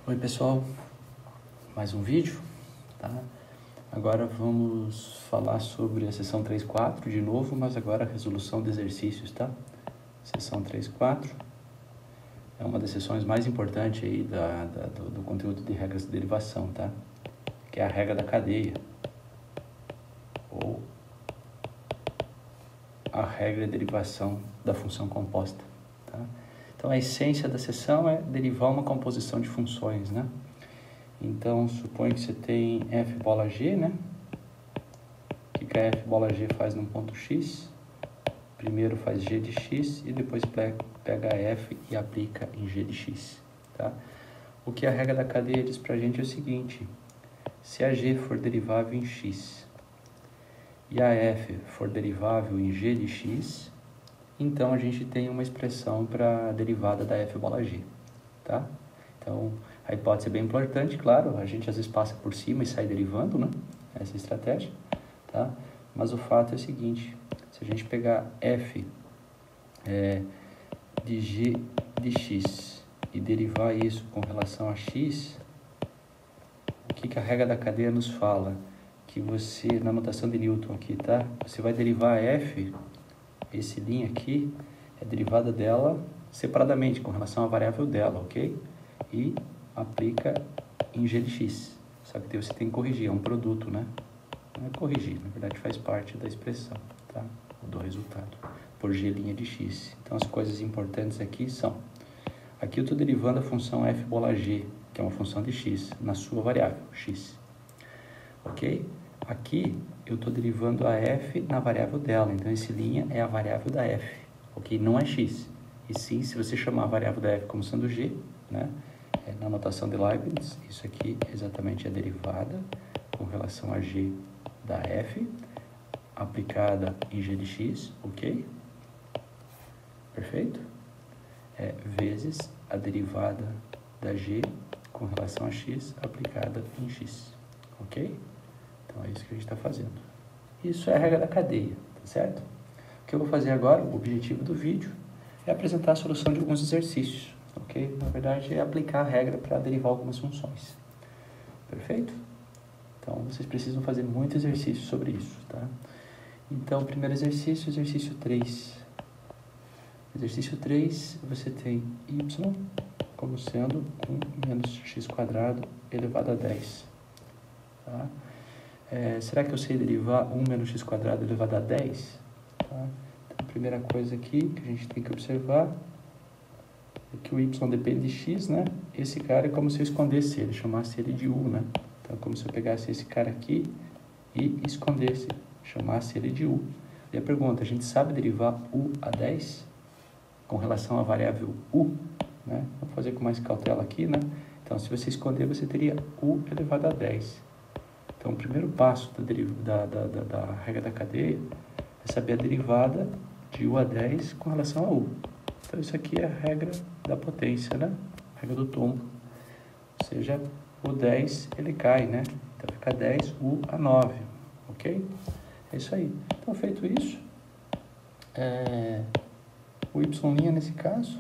Oi pessoal, mais um vídeo, tá? Agora vamos falar sobre a seção 3.4 de novo, mas agora a resolução de exercícios, tá? Seção 3.4 é uma das seções mais importantes aí do conteúdo de regras de derivação, tá? Que é a regra da cadeia, ou a regra de derivação da função composta, tá? Então a essência da seção é derivar uma composição de funções, né? Então, suponha que você tem f bola g, né? O que a f bola g faz num ponto x? Primeiro faz g de x e depois pega a f e aplica em g de x, tá? O que a regra da cadeia diz pra gente é o seguinte: se a g for derivável em x e a f for derivável em g de x, então a gente tem uma expressão para a derivada da f bola g, tá? Então, a hipótese é bem importante, claro, a gente às vezes passa por cima e sai derivando, né? Essa é a estratégia, tá? Mas o fato é o seguinte: se a gente pegar f de g de x e derivar isso com relação a x, o que a regra da cadeia nos fala? Que você, na notação de Newton aqui, tá? Você vai derivar f, esse linha aqui, é derivada dela separadamente, com relação à variável dela, ok? E aplica em g de x. Só que daí você tem que corrigir, é um produto, né? Não é corrigir, na verdade faz parte da expressão, tá? Do resultado, por g' de x. Então as coisas importantes aqui são: aqui eu estou derivando a função f bola g, que é uma função de x, na sua variável, x. Ok? Aqui eu estou derivando a f na variável dela, então esse linha é a variável da f, ok? Não é x. E sim, se você chamar a variável da f como sendo g, né? Na notação de Leibniz, isso aqui exatamente é a derivada com relação a g da f, aplicada em g de x, ok? Perfeito? Vezes a derivada da g com relação a x aplicada em x, ok? Então, é isso que a gente está fazendo. Isso é a regra da cadeia, tá certo? O que eu vou fazer agora, o objetivo do vídeo, é apresentar a solução de alguns exercícios, ok? Na verdade, é aplicar a regra para derivar algumas funções. Perfeito? Então, vocês precisam fazer muito exercício sobre isso, tá? Então, primeiro exercício, exercício 3. Exercício 3, você tem y como sendo 1 menos x² elevado a 10. Tá? Será que eu sei derivar 1 menos x² elevado a 10? Tá? Então, a primeira coisa aqui que a gente tem que observar é que o y depende de x, né? Esse cara é como se eu escondesse ele, chamasse ele de u, né? Então, como se eu pegasse esse cara aqui e escondesse, chamasse ele de u. E a pergunta: a gente sabe derivar u a 10 com relação à variável u, né? Vamos fazer com mais cautela aqui, né? Então, se você esconder, você teria u elevado a 10. Então, o primeiro passo da regra da cadeia é saber a derivada de u a 10 com relação a u. Então, isso aqui é a regra da potência, né? A regra do tombo. Ou seja, o 10, ele cai, né? Então, fica 10 u a 9, ok? É isso aí. Então, feito isso, o y' nesse caso,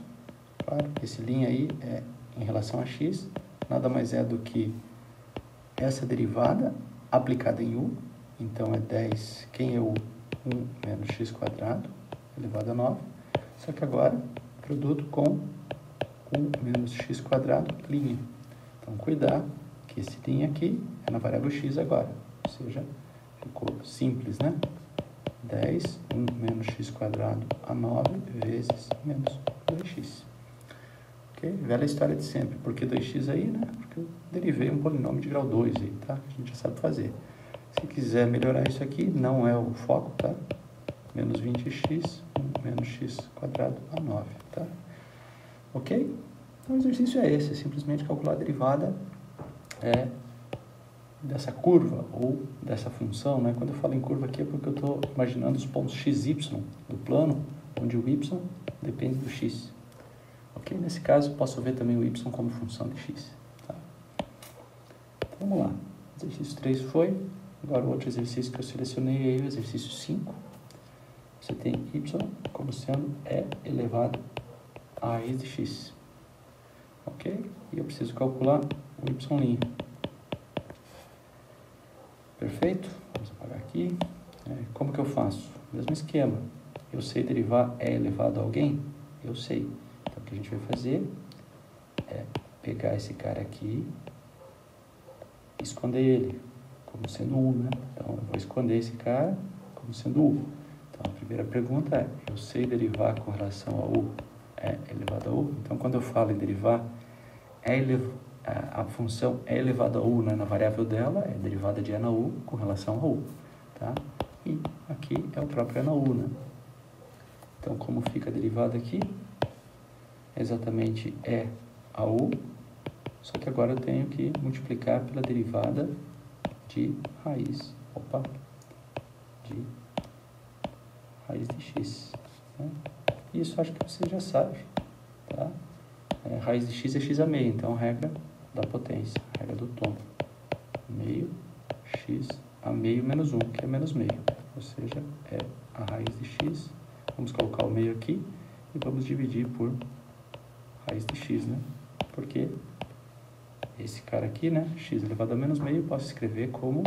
claro, esse linha aí é em relação a x, nada mais é do que essa derivada aplicada em u. Então, é 10, quem é o 1 menos x² elevado a 9. Só que agora, produto com 1 menos x² linha. Então, cuidar que esse linha aqui é na variável x agora. Ou seja, ficou simples, né? 10, 1 menos x² a 9 vezes menos 2x. Ok? Velha história de sempre. Por que 2x aí, né? Porque eu derivei um polinômio de grau 2 aí, tá? A gente já sabe fazer. Se quiser melhorar isso aqui, não é o foco, tá? Menos 20x, 1 menos x² a 9, tá? Ok? Então, o exercício é esse. É simplesmente calcular a derivada dessa curva ou dessa função, né? Quando eu falo em curva aqui é porque eu estou imaginando os pontos x, y do plano, onde o y depende do x. Ok? Nesse caso, posso ver também o y como função de x. Tá? Então, vamos lá. Exercício 3 foi. Agora, o outro exercício que eu selecionei é o exercício 5. Você tem y como sendo e elevado a raiz de x. Ok? e eu preciso calcular o y'. Perfeito? Vamos apagar aqui. Como que eu faço? Mesmo esquema. Eu sei derivar e elevado a alguém? Eu sei. Então, o que a gente vai fazer é pegar esse cara aqui e esconder ele como sendo U, né? Então, eu vou esconder esse cara como sendo U. Então, a primeira pergunta é, eu sei derivar com relação a U é elevado a U? Então, quando eu falo em derivar, a função é elevada a U, né? Na variável dela é derivada de E na U com relação a U, tá? E aqui é o próprio E na U, né? Então, como fica a derivada aqui? É exatamente E a U, só que agora eu tenho que multiplicar pela derivada de raiz, de raiz de x, né? Isso acho que você já sabe, tá? Raiz de x é x a meio, então regra da potência, regra do tom, meio x a meio menos 1, que é menos meio, ou seja, é a raiz de x. Vamos colocar o meio aqui e vamos dividir por raiz de x, né? Porque esse cara aqui, né, x elevado a menos meio, eu posso escrever como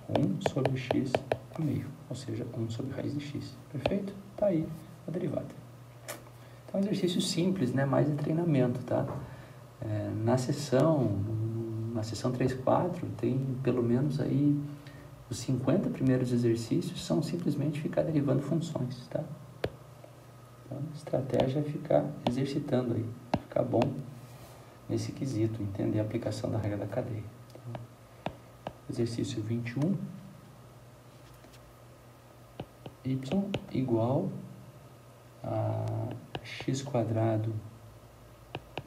1 sobre x a meio, ou seja, 1 sobre raiz de x. Perfeito? Tá aí a derivada. Então, um exercício simples, né, mais de treinamento, tá? Na sessão 3-4, tem pelo menos aí os 50 primeiros exercícios são simplesmente ficar derivando funções, tá? Então, a estratégia é ficar exercitando aí, ficar bom nesse quesito, entender a aplicação da regra da cadeia. Então, exercício 21, y igual a x²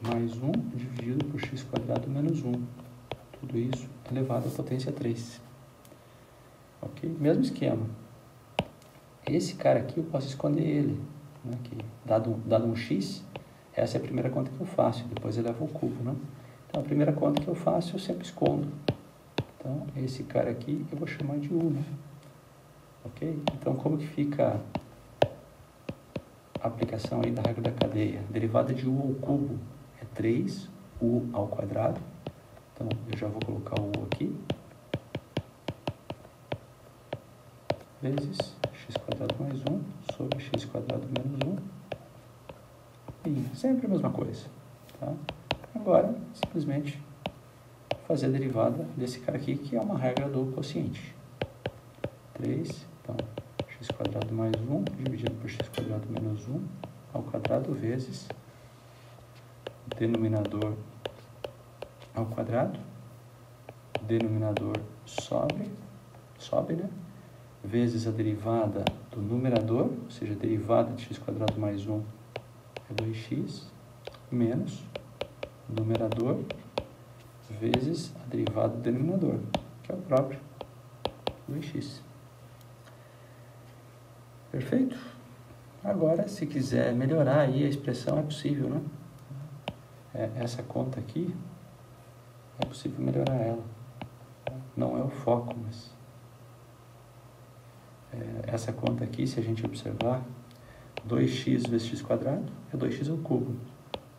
mais 1 dividido por x² menos 1. Tudo isso elevado à potência 3. Ok? Mesmo esquema. Esse cara aqui eu posso esconder ele, né? Que, dado um x, essa é a primeira conta que eu faço, depois elevo ao cubo, né? Então, a primeira conta que eu faço, eu sempre escondo. Então, esse cara aqui eu vou chamar de U, né? Ok? Então, como que fica a aplicação aí da regra da cadeia? A derivada de U ao cubo é 3U ao quadrado. Então, eu já vou colocar o U aqui. Vezes x² mais 1 sobre x² menos 1. E sempre a mesma coisa, tá? Agora, simplesmente fazer a derivada desse cara aqui, que é uma regra do quociente. 3, então, x² mais 1 dividido por x² menos 1 ao quadrado vezes denominador ao quadrado, denominador sobe, né? Vezes a derivada do numerador, ou seja, a derivada de x² mais 1 é 2x, menos numerador vezes a derivada do denominador, que é o próprio 2x. Perfeito? Agora, se quiser melhorar aí a expressão, é possível, né? Essa conta aqui, é possível melhorar ela. Não é o foco, mas... essa conta aqui, se a gente observar, 2x vezes x² é 2x ao cubo.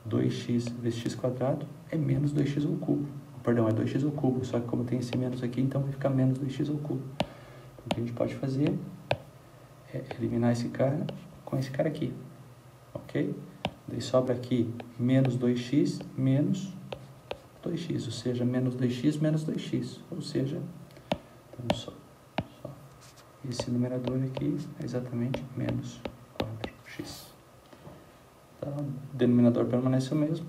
2x vezes x² é menos 2x ao cubo. Perdão, é 2x ao cubo, só que como tem esse menos aqui, então vai ficar menos 2x ao cubo. Então, o que a gente pode fazer é eliminar esse cara com esse cara aqui, ok? Daí sobra aqui menos 2x menos 2x, ou seja, menos 2x menos 2x, ou seja, então só esse numerador aqui é exatamente menos 4x. Então, o denominador permanece o mesmo,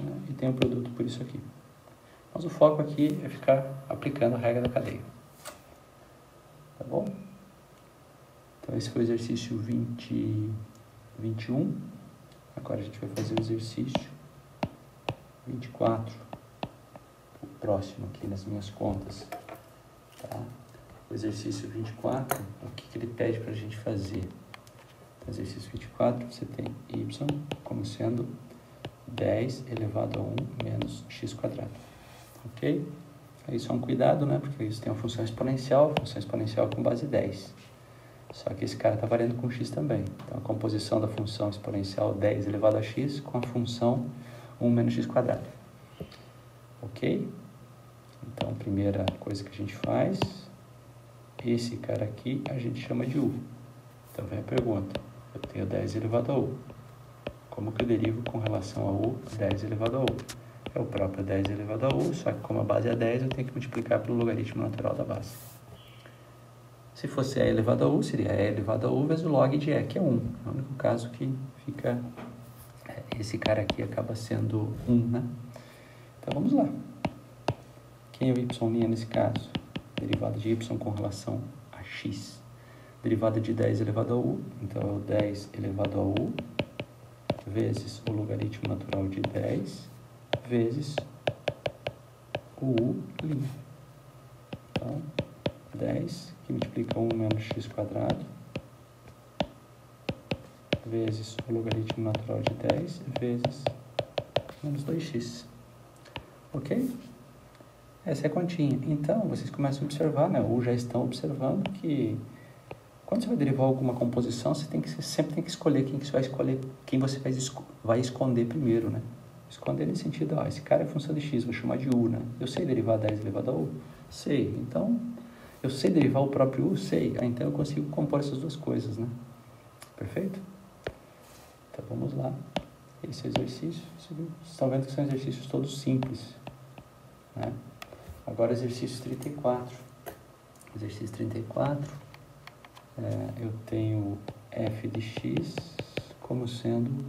né? E tem o produto por isso aqui. Mas o foco aqui é ficar aplicando a regra da cadeia. Tá bom? Então, esse foi o exercício 21. Agora a gente vai fazer o exercício 24. O próximo aqui nas minhas contas. Tá? O exercício 24, o que ele pede para a gente fazer? No exercício 24, você tem y como sendo 10 elevado a 1 menos x². Ok? Aí só um cuidado, né? Porque isso tem uma função exponencial com base 10. Só que esse cara está variando com x também. Então, a composição da função exponencial 10 elevado a x com a função 1 menos x². Ok? Então, a primeira coisa que a gente faz, esse cara aqui a gente chama de u. Então, vem a pergunta, eu tenho 10 elevado a u. Como que eu derivo com relação a u 10 elevado a u? É o próprio 10 elevado a u, só que como a base é 10, eu tenho que multiplicar pelo logaritmo natural da base. Se fosse e elevado a u, seria e elevado a u vezes o log de e, que é 1. É o único caso que fica, esse cara aqui acaba sendo 1, né? Então, vamos lá. Quem é o y' nesse caso? Derivada de y com relação a x. Derivada de 10 elevado a u, então é o 10 elevado a u vezes o logaritmo natural de 10 vezes o u'. Então, 10, que multiplica 1 menos x quadrado, vezes o logaritmo natural de 10 vezes menos 2x. Ok? Essa é a continha. Então, vocês começam a observar, né? Ou já estão observando que quando você vai derivar alguma composição, você sempre tem que escolher quem você vai esconder primeiro, né? Esconder nesse sentido, esse cara é função de x, vou chamar de u, né? Eu sei derivar 10 elevado a u? Sei. Então, eu sei derivar o próprio u? Sei. Então, eu consigo compor essas duas coisas, né? Perfeito? Então, vamos lá. Esse exercício, vocês estão vendo que são exercícios todos simples, né? Agora, exercício 34. Exercício 34, eu tenho f de x como sendo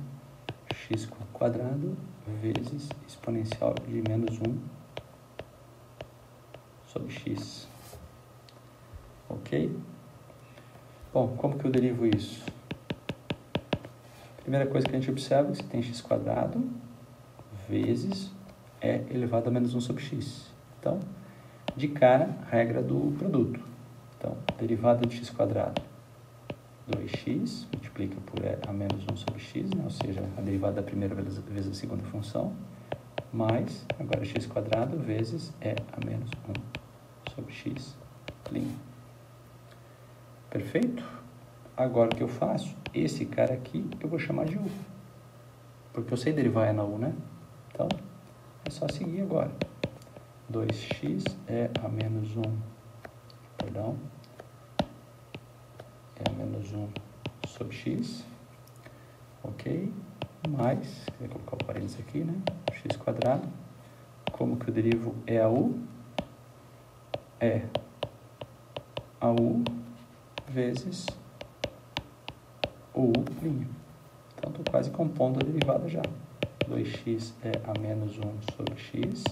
x quadrado vezes exponencial de menos 1 sobre x. Ok? Bom, como que eu derivo isso? Primeira coisa que a gente observa é que você tem x quadrado vezes e elevado a menos 1 sobre x. Então, de cara, regra do produto. Então, derivada de x quadrado, 2x, multiplica por e a menos 1 sobre x, né? Ou seja, a derivada da primeira vezes a segunda função, mais, agora x quadrado vezes e a menos 1 sobre x'. Perfeito? Agora o que eu faço? Esse cara aqui eu vou chamar de u, porque eu sei derivar e na u, né? Então, é só seguir agora. 2x é a menos 1, perdão, é a menos 1 sobre x, ok? Mais, vou colocar o parênteses aqui, né? X quadrado. Como que eu derivo e a u? É a u vezes o u'. Então, estou quase compondo a derivada já. 2x é a menos 1 sobre x,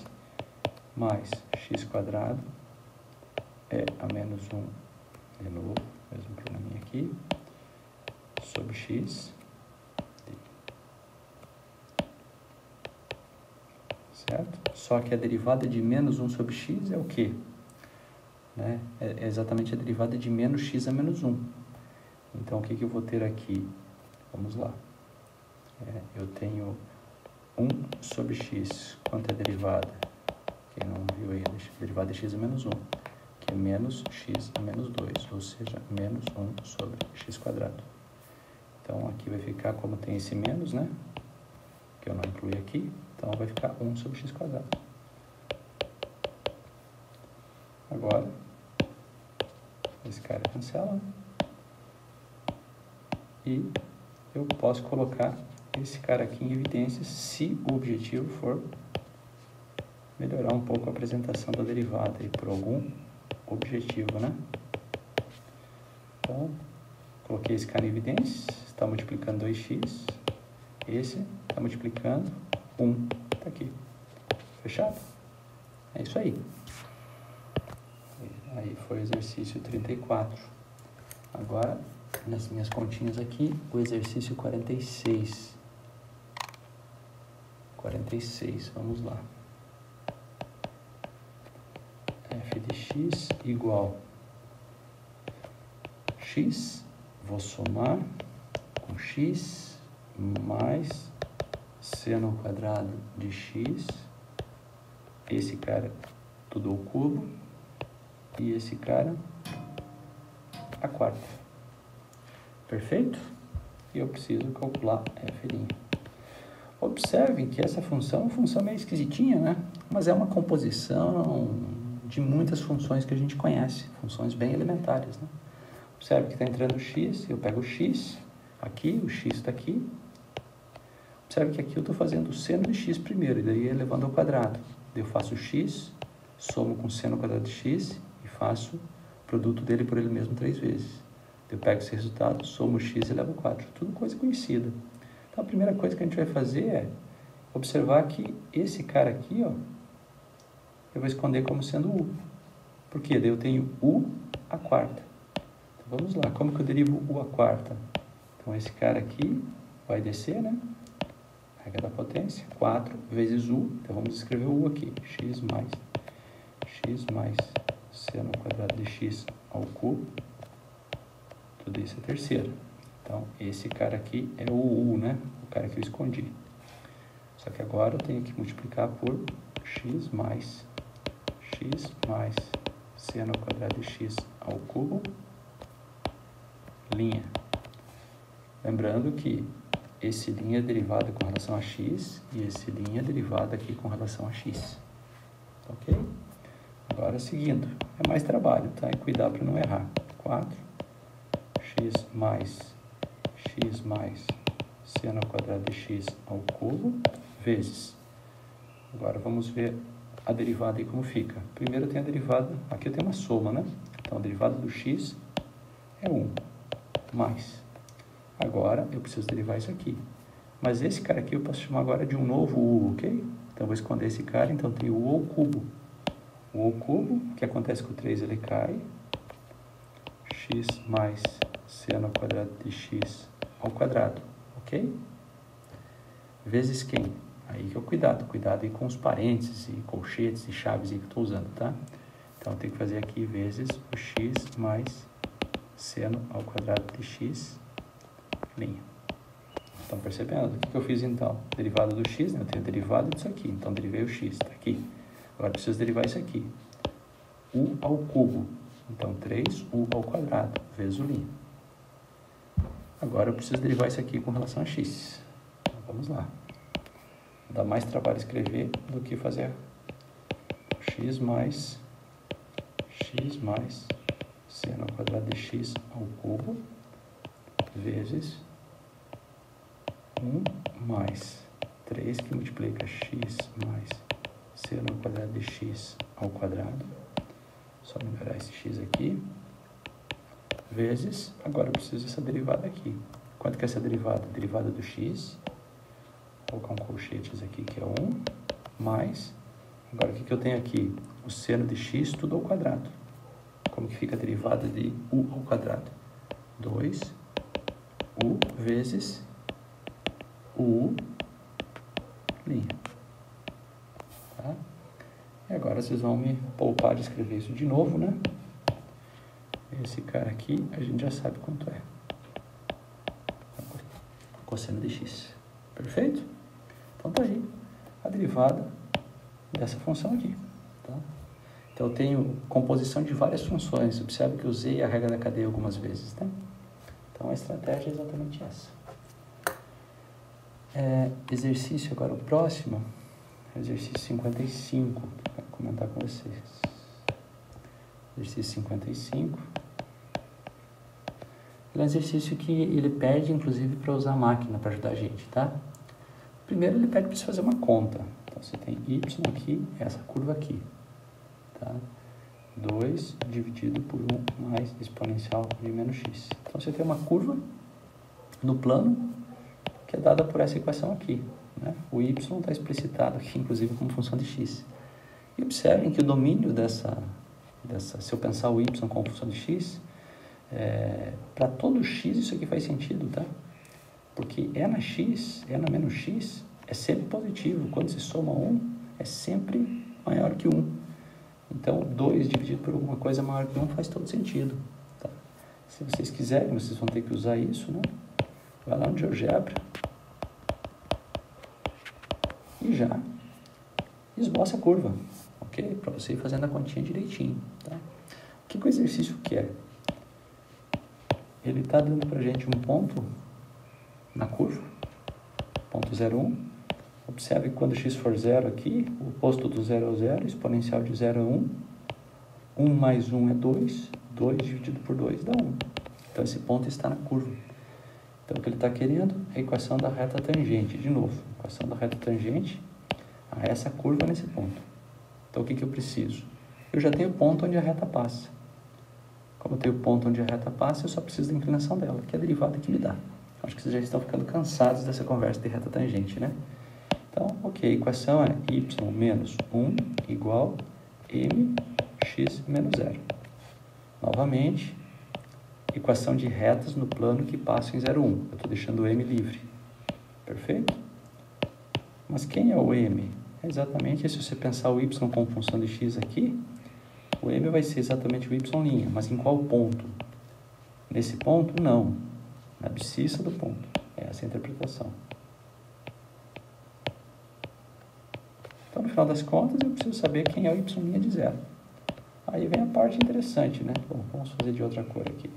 mais x quadrado é a menos 1, de novo, mesmo probleminha aqui, sobre x, certo? Só que a derivada de menos 1 sobre x é o quê? Né? É exatamente a derivada de menos x a menos 1. Então, o que eu vou ter aqui? Vamos lá. Eu tenho 1 sobre x. Quanto é a derivada? Quem não viu aí, a derivada de x a menos 1, que é menos x a menos 2, ou seja, menos 1 sobre x quadrado. Então, aqui vai ficar, como tem esse menos, né? Que eu não incluí aqui, então vai ficar 1 sobre x quadrado. Agora, esse cara cancela. E eu posso colocar esse cara aqui em evidência se o objetivo for melhorar um pouco a apresentação da derivada aí por algum objetivo, né? Então, coloquei esse cara em evidência, está multiplicando 2x, esse está multiplicando 1, está aqui, fechado? É isso aí. Aí foi o exercício 34. Agora, nas minhas continhas aqui, o exercício 46. 46, vamos lá. F de x igual x, vou somar com x mais seno quadrado de x, esse cara tudo ao cubo, e esse cara a quarta. Perfeito? E eu preciso calcular f'. Observem que essa função é uma função meio esquisitinha, né? Mas é uma composição de muitas funções que a gente conhece, funções bem elementares, né? Observe que está entrando o x, eu pego o x aqui, o x está aqui. Observe que aqui eu estou fazendo o seno de x primeiro, e daí elevando ao quadrado. Eu faço x, somo com seno ao quadrado de x e faço o produto dele por ele mesmo 3 vezes. Eu pego esse resultado, somo o x e elevo ao quadrado. Tudo coisa conhecida. Então, a primeira coisa que a gente vai fazer é observar que esse cara aqui, ó, eu vou esconder como sendo u. Por quê? Daí eu tenho u à quarta. Então, vamos lá. Como que eu derivo u à quarta? Então, esse cara aqui vai descer, né? Regra da potência. 4 vezes u. Então, vamos escrever o u aqui. x mais seno ao quadrado de x ao cubo. Tudo isso é terceira. Então, esse cara aqui é o u, né? O cara que eu escondi. Só que agora eu tenho que multiplicar por x mais seno ao quadrado de x ao cubo, linha. Lembrando que esse linha é derivado com relação a x e esse linha é derivado aqui com relação a x. Ok? Agora, seguindo. É mais trabalho, tá? E cuidar para não errar. 4 x mais seno ao quadrado de x ao cubo, vezes. Agora vamos ver a derivada aí como fica. Primeiro eu tenho a derivada, aqui eu tenho uma soma, né? Então a derivada do x é 1, mais. Agora eu preciso derivar isso aqui. Mas esse cara aqui eu posso chamar agora de um novo u, ok? Então eu vou esconder esse cara, então tem o u ao cubo. O u ao cubo, o que acontece com o 3? Ele cai. X mais seno ao quadrado de x ao quadrado, ok? Vezes quem? Aí que é o cuidado aí com os parênteses e colchetes e chaves aí que eu estou usando, tá? Então, eu tenho que fazer aqui vezes o x mais seno ao quadrado de x, linha. Estão percebendo? O que eu fiz então? Derivada do x, né? Eu tenho derivada disso aqui, então derivei o x, está aqui. Agora, preciso derivar isso aqui. U ao cubo. Então, 3u ao quadrado, vezes o linha. Agora eu preciso derivar isso aqui com relação a x. Então, vamos lá. Dá mais trabalho escrever do que fazer x mais seno ao quadrado de x ao cubo, vezes 1 mais 3, que multiplica x mais seno ao quadrado de x ao quadrado. Só melhorar esse x aqui. Vezes, agora eu preciso dessa derivada aqui. Quanto que é essa derivada? Derivada do x. Vou colocar um colchetes aqui que é 1. Mais, agora o que eu tenho aqui? O seno de x tudo ao quadrado. Como que fica a derivada de u ao quadrado? 2u vezes u linha. Tá? E agora vocês vão me poupar de escrever isso de novo, né? Esse cara aqui, a gente já sabe quanto é. Cosseno de x. Perfeito? Então, tá aí a derivada dessa função aqui. Tá? Então, eu tenho composição de várias funções. Observe que eu usei a regra da cadeia algumas vezes. Tá? Então, a estratégia é exatamente essa. Exercício agora, o próximo. Exercício 55. Vou comentar com vocês. Exercício 55. Ele é um exercício que ele pede, inclusive, para usar a máquina para ajudar a gente, tá? Primeiro, ele pede para você fazer uma conta. Então, você tem y aqui, essa curva aqui, tá? 2 dividido por 1 mais exponencial de menos x. Então, você tem uma curva no plano que é dada por essa equação aqui, né? O y está explicitado aqui, inclusive, como função de x. E observem que o domínio dessa se eu pensar o y como função de x, para todo x isso aqui faz sentido, tá? Porque e na x, e na menos x, é sempre positivo. Quando se soma 1, é sempre maior que 1. Então, 2 dividido por alguma coisa maior que 1 faz todo sentido, tá? Se vocês quiserem, vocês vão ter que usar isso, né? Vai lá no GeoGebra e já esboça a curva, ok? Para você ir fazendo a continha direitinho, tá? O que o exercício quer? Ele está dando para a gente um ponto na curva, ponto 0,1, Observe que quando x for 0 aqui, o oposto do 0 é o 0, exponencial de 0 é 1. 1 mais 1 é 2, 2 dividido por 2 dá 1. Então, esse ponto está na curva. Então, o que ele está querendo é a equação da reta tangente. De novo, a equação da reta tangente a essa curva nesse ponto. Então, o que eu preciso? Eu já tenho o ponto onde a reta passa. Como eu tenho o ponto onde a reta passa, eu só preciso da inclinação dela, que é a derivada que me dá. Acho que vocês já estão ficando cansados dessa conversa de reta tangente, né? Então, ok, a equação é y menos 1 igual mx menos 0. Novamente, equação de retas no plano que passa em 0, 1. Eu estou deixando o m livre. Perfeito? Mas quem é o m? É exatamente, se você pensar o y como função de x aqui, o m vai ser exatamente o y', mas em qual ponto? Nesse ponto, não. Na abscissa do ponto. É essa a interpretação. Então, no final das contas, eu preciso saber quem é o y' de 0. Aí vem a parte interessante, né? Bom, vamos fazer de outra cor aqui.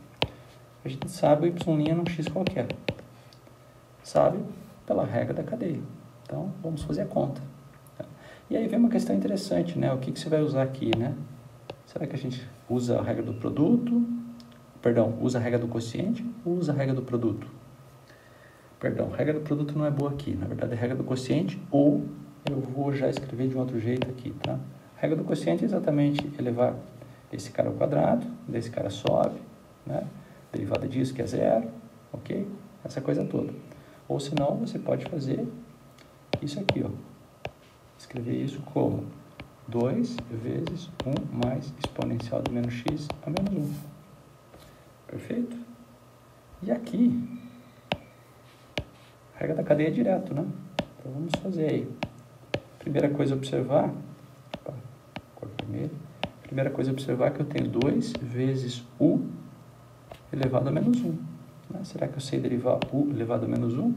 A gente sabe o y' num x qualquer. Sabe pela regra da cadeia. Então, vamos fazer a conta. E aí vem uma questão interessante, né? O que você vai usar aqui, né? Será que a gente usa a regra do produto? Perdão, usa a regra do quociente ou usa a regra do produto? Perdão, a regra do produto não é boa aqui. Na verdade, é a regra do quociente, ou eu vou já escrever de um outro jeito aqui, tá? A regra do quociente é exatamente elevar esse cara ao quadrado, desse cara sobe, né? Derivada disso que é 0, ok? Essa coisa toda. Ou senão, você pode fazer isso aqui, ó. Escrever isso como 2 vezes 1 mais exponencial de menos x a menos 1. Perfeito? E aqui, a regra da cadeia é direto, né? Então, vamos fazer aí. Primeira coisa a observar, cor vermelha. Primeira coisa a observar é que eu tenho 2 vezes u elevado a menos 1. Né? Será que eu sei derivar u elevado a menos 1?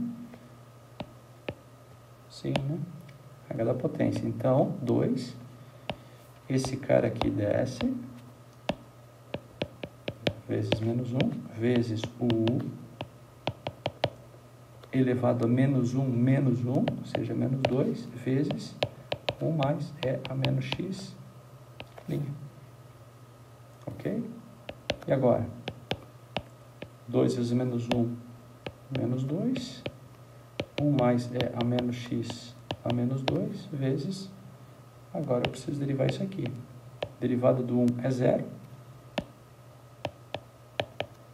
Sim, né? Regra da potência. Então, 2. Esse cara aqui desce. Vezes menos 1. Vezes o u elevado a menos 1 menos 1, ou seja, menos 2, vezes 1 mais é a menos x linha. Ok? E agora? 2 vezes menos 1, menos 2. 1 mais é a menos x a menos 2, vezes... Agora eu preciso derivar isso aqui. Derivada do 1 é 0.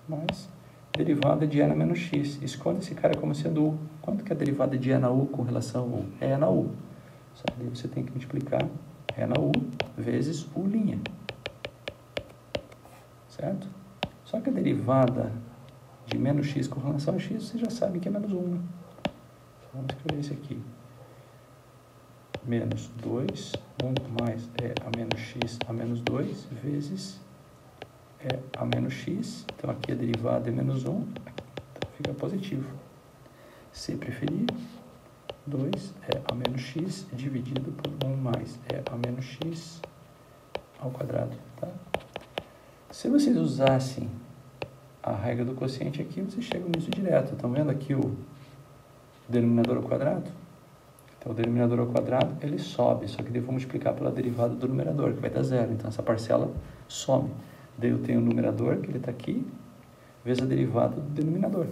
Mais... derivada de e na menos x. Esconde esse cara como sendo u. Quanto que é a derivada de e na u com relação a u? É na u. Só que daí você tem que multiplicar e na u vezes u'. Certo? Só que a derivada de menos x com relação a x, você já sabe que é menos 1. Né? Vamos escrever isso aqui. Menos 2, 1 mais é a menos x a menos 2, vezes... é a menos x, então aqui a derivada é menos 1, então fica positivo. Se preferir, 2 é a menos x dividido por 1 mais é a menos x ao quadrado. Tá? Se vocês usassem a regra do quociente aqui, vocês chegam nisso direto. Estão vendo aqui o denominador ao quadrado? Então, o denominador ao quadrado, ele sobe, só que daí eu vou multiplicar pela derivada do numerador, que vai dar 0. Então, essa parcela some. Daí eu tenho o numerador, que ele está aqui, vezes a derivada do denominador.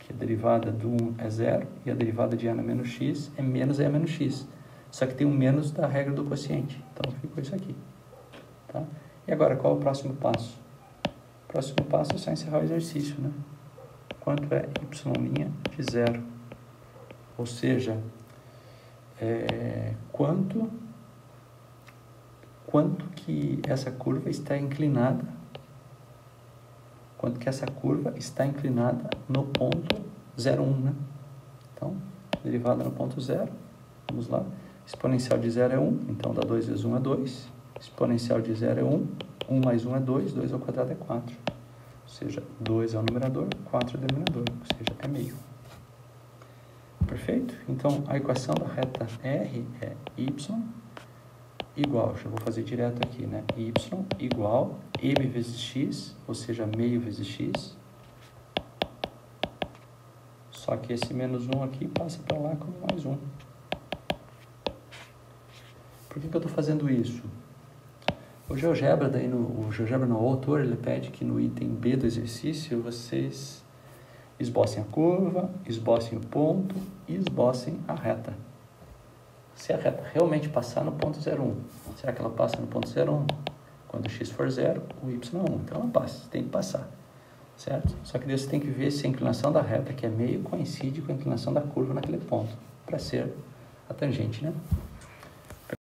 Que a derivada do 1 é 0, e a derivada de e na menos x é menos e menos x. Só que tem um menos da regra do quociente. Então, ficou isso aqui. Tá? E agora, qual é o próximo passo? O próximo passo é só encerrar o exercício, né? Quanto é y' de 0? Ou seja, quanto que essa curva está inclinada, no ponto 0,1, né? Então, derivada no ponto 0, vamos lá, exponencial de 0 é 1, então dá 2 vezes 1 é 2, exponencial de 0 é 1, 1 mais 1 é 2, 2 ao quadrado é 4, ou seja, 2 é o numerador, 4 é o denominador, ou seja, é meio. Perfeito? Então, a equação da reta R é y igual, já vou fazer direto aqui, né? Y igual m vezes x, ou seja, meio vezes x, Só que esse menos 1 aqui passa para lá como mais 1. Por que eu estou fazendo isso? O GeoGebra, o autor, ele pede que no item B do exercício vocês esbocem a curva, esbocem o ponto e esbocem a reta. Se a reta realmente passar no ponto 0,1, será que ela passa no ponto 0,1? Quando o x for 0, o y é 1. Então ela passa, tem que passar, certo? Só que você tem que ver se a inclinação da reta, que é meio, coincide com a inclinação da curva naquele ponto, para ser a tangente, né?